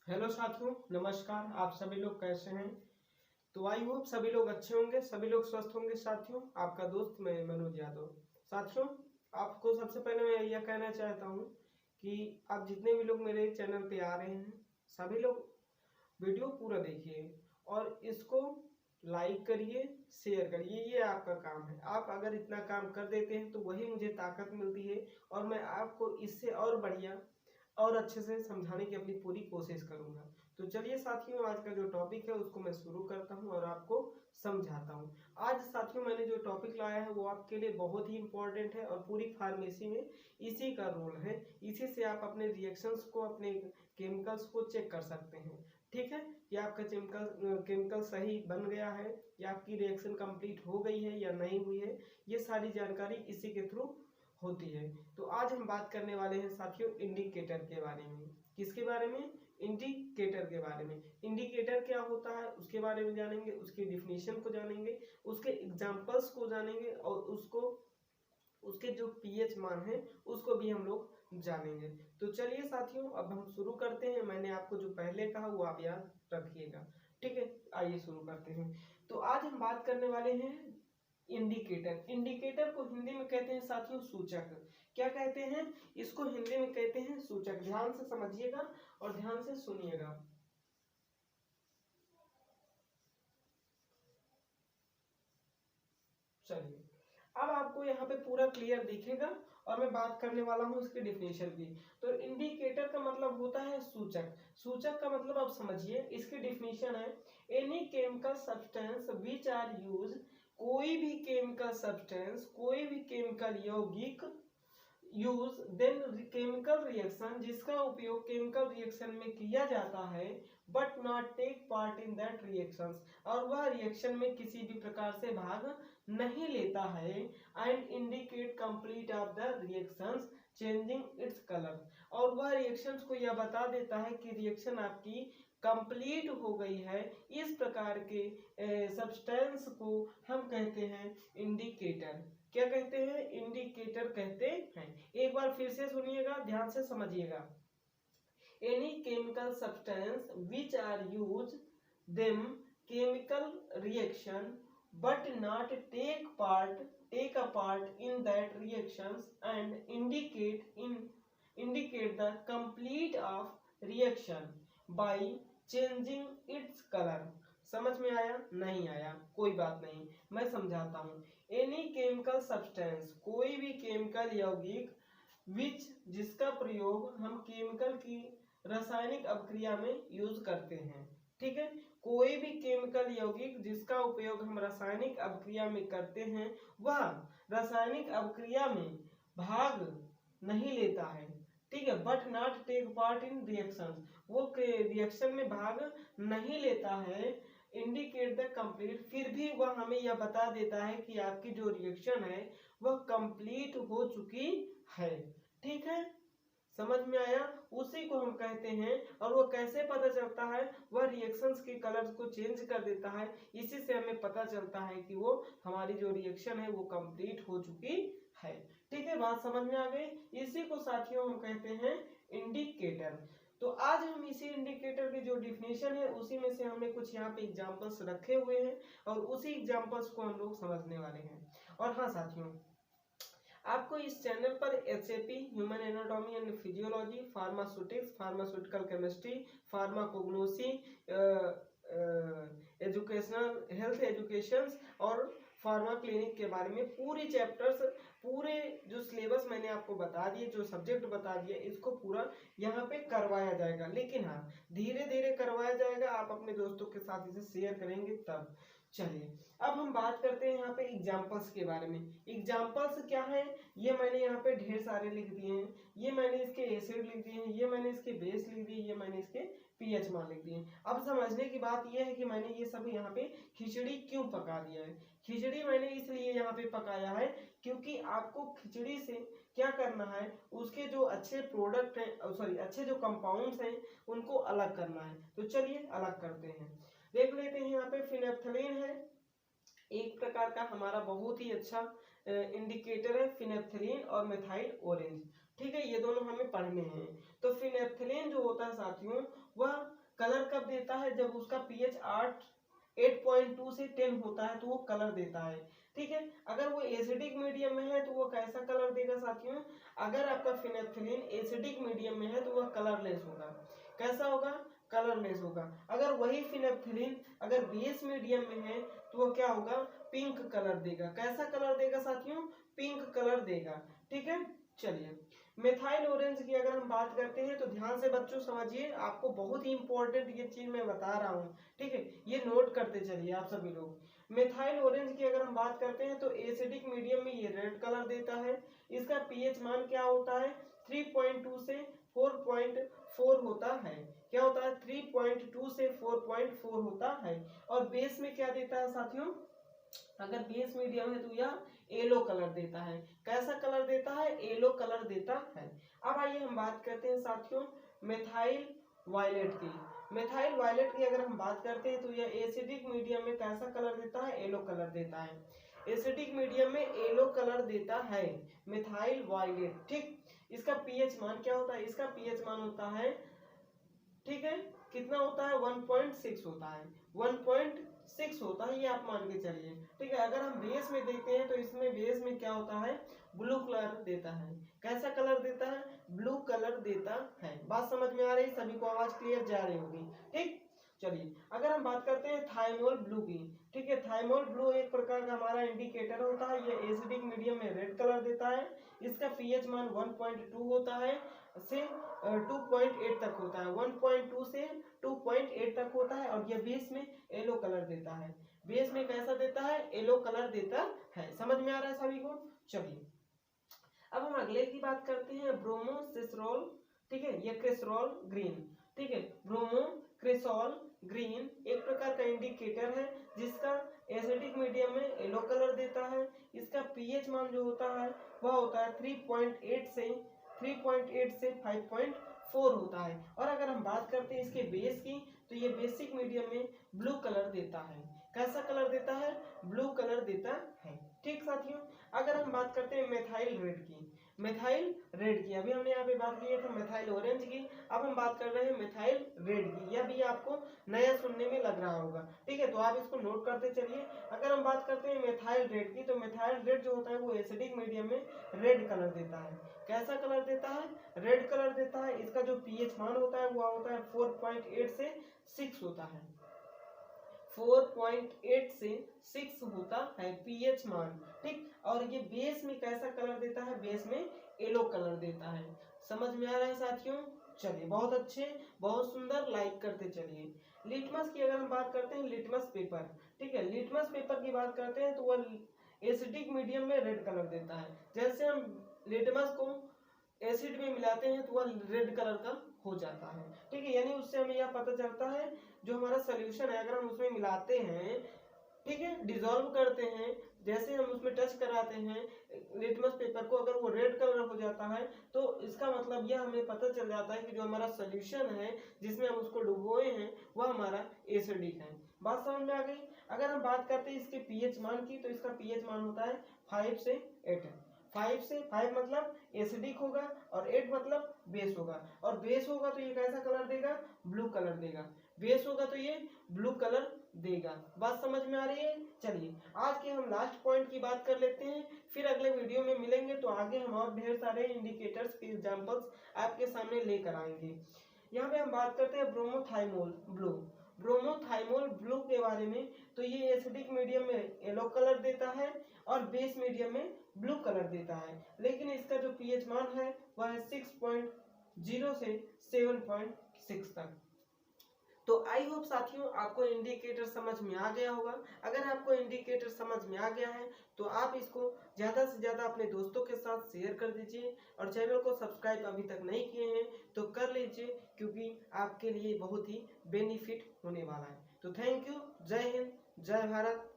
Hello साथियों, नमस्कार। आप सभी लोग कैसे हैं? तो आई होप सभी लोग अच्छे होंगे, सभी लोग स्वस्थ होंगे। साथियों, आपका दोस्त मैं मनोज यादव। साथियों, आपको सबसे पहले मैं यह कहना चाहता हूं कि आप जितने भी लोग मेरे चैनल पे आ रहे हैं, सभी लोग वीडियो पूरा देखिए और इसको लाइक करिए, शेयर करिए। ये आपका काम है। आप अगर इतना काम कर देते हैं तो वही मुझे ताकत मिलती है और मैं आपको इससे और बढ़िया और अच्छे से समझाने की अपनी पूरी कोशिश करूंगा। तो चलिए साथियों, आज का जो टॉपिक है उसको मैं शुरू करता हूं और आपको समझाता हूं। आज साथियों मैंने जो टॉपिक लाया है वो आपके लिए बहुत ही इंपॉर्टेंट है और पूरी फार्मेसी में इसी का रोल है। इसी से आप अपने रिएक्शंस को, अपने केमिकल्स को चेक कर सकते हैं। ठीक है, कि आपका केमिकल सही बन गया है या आपकी रिएक्शन कंप्लीट हो गई है या नहीं हुई है, ये सारी जानकारी इसी के थ्रू होती है। तो आज हम बात करने वाले हैं साथियों इंडिकेटर के बारे में। किसके बारे में? इंडिकेटर के बारे में। इंडिकेटर क्या होता है उसके बारे में जानेंगे, उसकी डिफिनेशन को जानेंगे, उसके एग्जांपल्स को जानेंगे और उसके जो पीएच मान है उसको भी हम लोग जानेंगे। तो चलिए साथियों, अब हम शुरू करते हैं। मैंने आपको जो पहले कहा वो आप याद रखिएगा। ठीक है, आइए शुरू करते हैं। तो आज हम बात करने वाले हैं इंडिकेटर। इंडिकेटर को हिंदी में कहते हैं साथियों सूचक। क्या कहते हैं? इसको हिंदी में कहते हैं सूचक। ध्यान से समझिएगा और ध्यान से सुनिएगा। चलिए, अब आपको यहाँ पे पूरा क्लियर दिखेगा और मैं बात करने वाला हूँ इसके डिफिनेशन की। तो इंडिकेटर का मतलब होता है सूचक। सूचक का मतलब आप समझिए, इसकी डिफिनेशन है any chemical substance which are use. कोई भी केमिकल सब्सटेंस, कोई भी केमिकल यौगिक यूज देन केमिकल रिएक्शन, जिसका उपयोग केमिकल रिएक्शन में किया जाता है, but not take part in that reaction, और वह रिएक्शन में किसी भी प्रकार से भाग नहीं लेता है। And indicate complete of the reactions changing its colour, और वह रिएक्शंस को यह बता देता है कि रिएक्शन आपकी कंप्लीट हो गई है। इस प्रकार के सब्सटेंस को हम कहते हैं इंडिकेटर। क्या कहते हैं? इंडिकेटर कहते हैं। एक बार फिर से सुनिएगा, ध्यान से समझिएगा। Any chemical substance which are use them chemical reaction but not take a part in that reactions and indicate the complete of reaction by changing its color। समझ में आया? नहीं आया? कोई बात नहीं, मैं समझाता हूँ। एनी केमिकल सब्सटेंस, कोई भी केमिकल यौगिक, विच जिसका प्रयोग हम केमिकल की रासायनिक अभिक्रिया में यूज करते हैं। ठीक है, कोई भी केमिकल यौगिक जिसका उपयोग हम रासायनिक अभिक्रिया में करते हैं, वह रासायनिक अभिक्रिया में भाग नहीं लेता है। ठीक है, but not take part in reaction, वो रिएक्शन में भाग नहीं लेता है। इंडिकेट द कंप्लीट, फिर भी वह हमें यह बता देता है कि आपकी जो रिएक्शन है वह कंप्लीट हो चुकी है। ठीक है, समझ में आया? उसी को हम कहते हैं। और वो कैसे पता चलता है? वह रिएक्शंस के कलर्स को चेंज कर देता है। इसी से हमें पता चलता है कि वो हमारी जो रिएक्शन है वो कंप्लीट हो चुकी है। ठीक है, बात समझ में आ गई? इसी को साथियों हम कहते हैं इंडिकेटर। तो आज हम इसी इंडिकेटर की जो डिफिनेशन है उसी में से हमने कुछ यहाँ पे एग्जांपल्स रखे हुए हैं और उसी एग्जांपल्स को हम लोग समझने वाले हैं। और हाँ साथियों, आपको इस चैनल पर HAP, human anatomy and physiology, pharmaceutics, pharmaceutical chemistry, pharmacognosy, educational health education और फार्मा क्लिनिक के बारे में पूरी चैप्टर्स, पूरे जो सिलेबस मैंने आपको बता दिए, जो सब्जेक्ट बता दिए, इसको पूरा यहाँ पे करवाया जाएगा। लेकिन हाँ, धीरे धीरे करवाया जाएगा। आप अपने दोस्तों के साथ इसे शेयर करेंगे तब। चलिए, अब हम बात करते हैं यहाँ पे एग्जाम्पल्स के बारे में। एग्जाम्पल्स क्या है? ये मैंने यहाँ पे ढेर सारे लिख दिए हैं। ये मैंने इसके एसिड लिख दिए हैं, ये मैंने इसके बेस लिख दिए, ये मैंने इसके पीएच मान लिख दिए। अब समझने की बात यह है कि मैंने ये सब यहाँ पे खिचड़ी क्यों पका दिया है। खिचड़ी मैंने इसलिए यहाँ पे पकाया है क्योंकि आपको खिचड़ी से क्या करना है, उसके जो अच्छे प्रोडक्ट हैं, सॉरी अच्छे जो कंपाउंड्स हैं उनको अलग करना है। तो चलिए अलग करते हैं। देख लेते हैं, यहाँ पे फिनेप्थलीन है, एक प्रकार का हमारा बहुत ही अच्छा इंडिकेटर है, फिनेप्थलीन और मेथाइल ऑरेंज। ठीक है, ये दोनों हमें पढ़ने हैं। तो फिनेप्थलीन जो होता है साथियों, वह कलर कब देता है? जब उसका पीएच 8.2 से 10 होता है तो वो कलर देता है। ठीक है, अगर वो एसिडिक मीडियम में है तो वो कैसा कलर देगा साथियों? अगर आपका फिनेप्थलीन एसिडिक मीडियम में है तो वह कलरलेस होगा। कैसा होगा? कलरलेस होगा। अगर वही फिनेप्थलीन अगर बेस मीडियम में है तो वो क्या होगा? पिंक कलर देगा। कैसा कलर देगा साथियों? पिंक कलर देगा। ठीक है, चलिए मेथाइल ऑरेंज की अगर हम बात करते हैं तो ध्यान से बच्चों समझिए, आपको बहुत ही इंपॉर्टेंट ये चीज मैं बता रहा हूँ। ठीक है, ये नोट करते चलिए आप सभी लोग। मेथाइल ऑरेंज की अगर हम बात करते हैं तो एसिडिक मीडियम में ये रेड कलर देता है। इसका पीएच मान क्या होता है? 3.2 से 4.4 होता है। क्या होता है? 3.2 से 4.4 होता है। और बेस में क्या देता है साथियों? अगर बेस मीडियम है तो यह येलो कलर देता है। कैसा कलर देता है? येलो कलर देता है। अब आइए हम बात करते हैं साथियों मेथाइल वायलेट की। मेथाइल वायलेट की अगर हम बात करते हैं तो यह एसिडिक मीडियम में कैसा कलर देता है? येलो कलर देता है। एसिडिक मीडियम में येलो कलर देता है मेथाइल वायलेट। ठीक, इसका पीएच मान क्या होता है? इसका पीएच मान होता है, ठीक है, कितना होता है? 1.6 होता है। 1.6 होता है, ये आप मान के चलिए। ठीक है, अगर हम बेस में देखते हैं तो इसमें बेस में क्या होता है? ब्लू कलर देता है। कैसा कलर देता है? ब्लू कलर देता है। बात समझ में आ रही? सभी को आवाज क्लियर जा रही होगी। ठीक, चलिए अगर हम बात करते हैं थाइमोल ब्लू की। ठीक है, थाइमोल ब्लू एक प्रकार का हमारा इंडिकेटर होता है। ये एसिडिक मीडियम में रेड कलर देता है। इसका पीएच मान 1.2 होता है से 2.8 तक होता है। 1.2 से 2.8 तक होता है और यह बेस में येलो कलर देता है। बेस में कैसा देता है? येलो कलर देता है। समझ में आ रहा है सभी को? चलिए अब हम अगले की बात करते हैं, ब्रोमोक्रिसोल। ठीक है, ये क्रिसोल ग्रीन। ठीक है, ब्रोमोक्रिसोल ग्रीन एक प्रकार का इंडिकेटर है जिसका एसिडिक मीडियम में येलो कलर देता है। इसका पीएच मान जो होता है वह होता है 3.8 से 5.4 होता है। और अगर हम बात करते हैं इसके बेस की तो ये बेसिक मीडियम में ब्लू कलर देता है। कैसा कलर देता है? ब्लू कलर देता है। ठीक साथियों, अगर हम बात करते हैं मेथाइल रेड की। मेथाइल रेड की अभी हमने यहाँ पे बात की है तो मेथाइल ऑरेंज की, अब हम बात कर रहे हैं मेथाइल रेड की। यह भी आपको नया सुनने में लग रहा होगा। ठीक है, तो आप इसको नोट करते चलिए। अगर हम बात करते हैं मेथाइल रेड की तो मेथाइल रेड जो होता है वो एसिडिक मीडियम में रेड कलर देता है। कैसा कलर देता है? रेड कलर देता है। इसका जो पीएच मान होता है वो होता है 4.8 से 6 होता है। 4.8 से 6 होता है पीएच मान। ठीक, और ये बेस में कैसा कलर देता है? बेस में येलो कलर देता है। समझ में आ रहा है साथियों? चलिए बहुत अच्छे, बहुत सुंदर, लाइक करते चलिए। लिटमस की अगर हम बात करते हैं, लिटमस पेपर। ठीक है, लिटमस पेपर की बात करते हैं तो वह एसिडिक मीडियम में रेड कलर देता है। जैसे हम लिटमस को एसिड में मिलाते हैं तो वह रेड कलर का हो जाता है। ठीक है, यानी उससे हमें यह पता चलता है जो हमारा सोल्यूशन है अगर हम उसमें मिलाते हैं, ठीक है, डिसॉल्व करते हैं, जैसे हम उसमें टच कराते हैं लिटमस पेपर को, अगर वो रेड कलर हो जाता है तो इसका मतलब यह हमें पता चल जाता है कि जो हमारा सोल्यूशन है जिसमें हम उसको डुबोए हैं वह हमारा एसिडिक है। बात समझ में आ गई? अगर हम बात करते हैं इसके पीएच मान की तो इसका पीएच मान होता है 5 से 8। 5 से 5 मतलब एसिडिक होगा और 8 मतलब बेस होगा। और बेस होगा तो ये कैसा कलर देगा? ब्लू कलर देगा। बेस होगा तो ये ब्लू कलर देगा। बात समझ में आ रही है? चलिए आज के हम लास्ट पॉइंट की बात कर लेते हैं, फिर अगले वीडियो में मिलेंगे तो आगे हम और ढेर सारे इंडिकेटर्स के एग्जांपल्स आपके सामने लेकर आएंगे। यहाँ पे हम बात करते हैं ब्रोमोथाइमोल ब्लू। ब्रोमोथाइमोल ब्लू के बारे में, तो ये एसिडिक मीडियम में येलो कलर देता है और बेस मीडियम में ब्लू कलर देता है। लेकिन इसका जो पीएच मान है वह है 6.0 से 7.6 तक। तो आई होप साथियों आपको इंडिकेटर समझ में आ गया होगा। अगर आपको इंडिकेटर समझ में आ गया है तो आप इसको ज़्यादा से ज़्यादा अपने दोस्तों के साथ शेयर कर दीजिए और चैनल को सब्सक्राइब अभी तक नहीं किए हैं तो कर लीजिए, क्योंकि आपके लिए बहुत ही बेनिफिट होने वाला है। तो थैंक यू। जय हिंद, जय भारत।